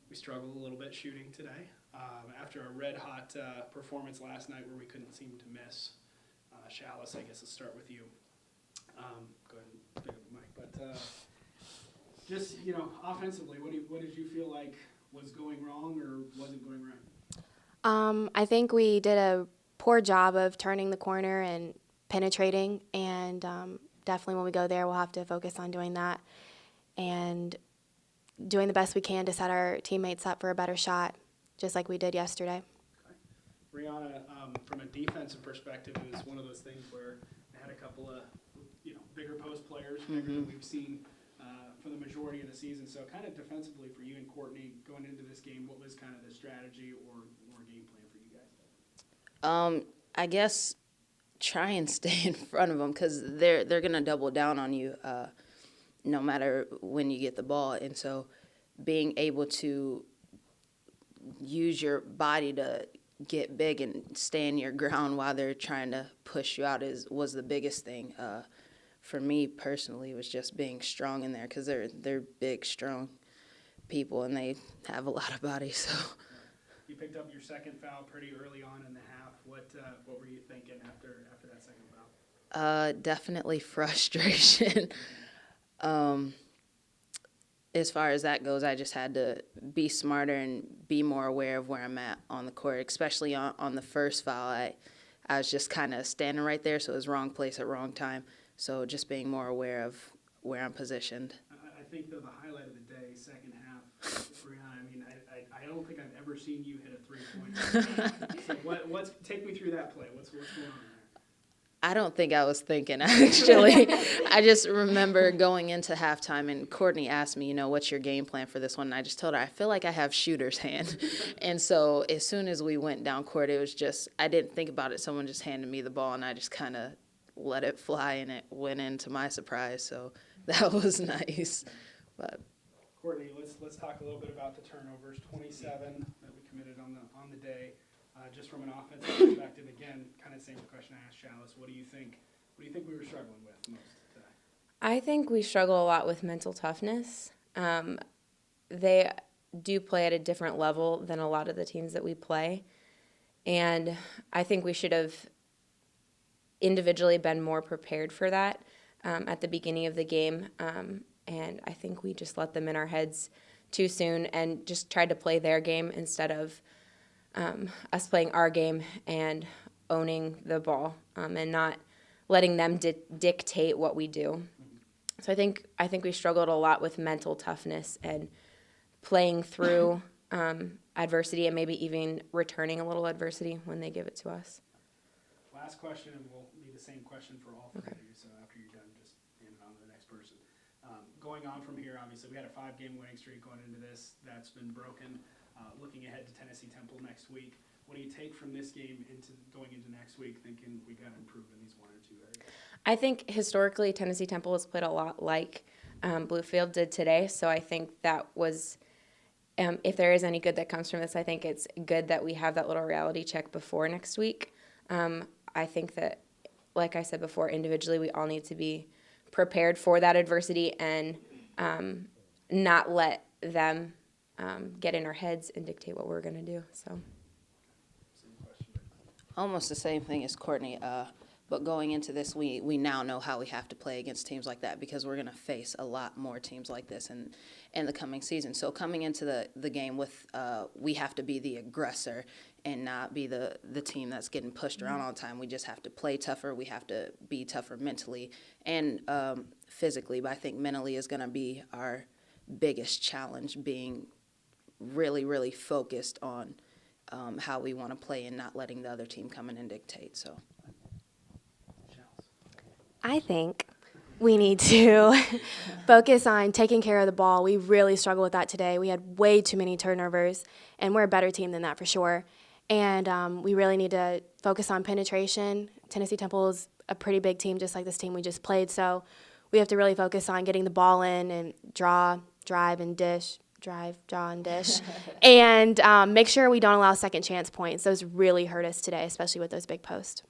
we struggled a little bit shooting today after a red-hot performance last night where we couldn't seem to miss. Chalice, I guess, let's start with you. Go ahead and pick up the mic. But just, offensively, what did you feel like was going wrong or wasn't going right? I think we did a poor job of turning the corner and penetrating, and definitely when we go there, we'll have to focus on doing that and doing the best we can to set our teammates up for a better shot, just like we did yesterday. Okay. Brianna, from a defensive perspective, it was one of those things where they had a couple of bigger post players, bigger than we've seen for the majority of the season. So kind of defensively for you and Courtney going into this game, what was kind of the strategy or game plan for you guys? I guess try and stay in front of them because they're going to double down on you no matter when you get the ball. And so being able to use your body to get big and stand your ground while they're trying to push you out was the biggest thing. For me personally, was just being strong in there because they're big, strong people, and they have a lot of body. So you picked up your second foul pretty early on in the half. What were you thinking after that second foul? Definitely frustration. As far as that goes, I just had to be smarter and be more aware of where I'm at on the court, especially on the first foul. I was just kind of standing right there, so it was wrong place at wrong time. So just being more aware of where I'm positioned. I think, though, the highlight of the day, second half, Brianna, I mean, I don't think I've ever seen you hit a three-pointer. So take me through that play. What's going on there? I don't think I was thinking, actually. I just remember going into halftime, and Courtney asked me, what's your game plan for this one? And I just told her, I feel like I have shooter's hand. And so as soon as we went down court, it was just, I didn't think about it. Someone just handed me the ball, and I just kind of let it fly, and it went in to my surprise. So that was nice. But Courtney, let's talk a little bit about the turnovers. 27 that we committed on the day. Just from an offensive perspective, again, kind of the same question I asked Chalice. What do you think we were struggling with most today? I think we struggle a lot with mental toughness. They do play at a different level than a lot of the teams that we play. And I think we should have individually been more prepared for that at the beginning of the game. And I think we just let them in our heads too soon and just tried to play their game instead of us playing our game and owning the ball and not letting them dictate what we do. So I think we struggled a lot with mental toughness and playing through adversity and maybe even returning a little adversity when they give it to us. Last question, and we'll need the same question for all three of you. So after you're done, just hand it on to the next person. Going on from here, obviously, we had a 5-game winning streak going into this. That's been broken. Looking ahead to Tennessee Temple next week, what do you take from this game going into next week, thinking we got to improve in these one or two areas? I think historically Tennessee Temple has played a lot like Bluefield did today, so I think that was, if there is any good that comes from this, I think it's good that we have that little reality check before next week. I think that, like I said before, individually we all need to be prepared for that adversity and not let them get in our heads and dictate what we're going to do. So, Same question. almost the same thing as Courtney. But going into this, we now know how we have to play against teams like that because we're going to face a lot more teams like this in the coming season. So coming into the game with we have to be the aggressor and not be the team that's getting pushed around all the time. We just have to play tougher. We have to be tougher mentally and physically. But I think mentally is going to be our biggest challenge, being really, really focused on how we want to play and not letting the other team come in and dictate. So. I think we need to focus on taking care of the ball. We really struggled with that today. We had way too many turnovers, and we're a better team than that for sure. And we really need to focus on penetration. Tennessee Temple is a pretty big team, just like this team we just played. So we have to really focus on getting the ball in and draw, drive, and dish. Drive, draw, and dish. And make sure we don't allow second chance points. Those really hurt us today, especially with those big posts.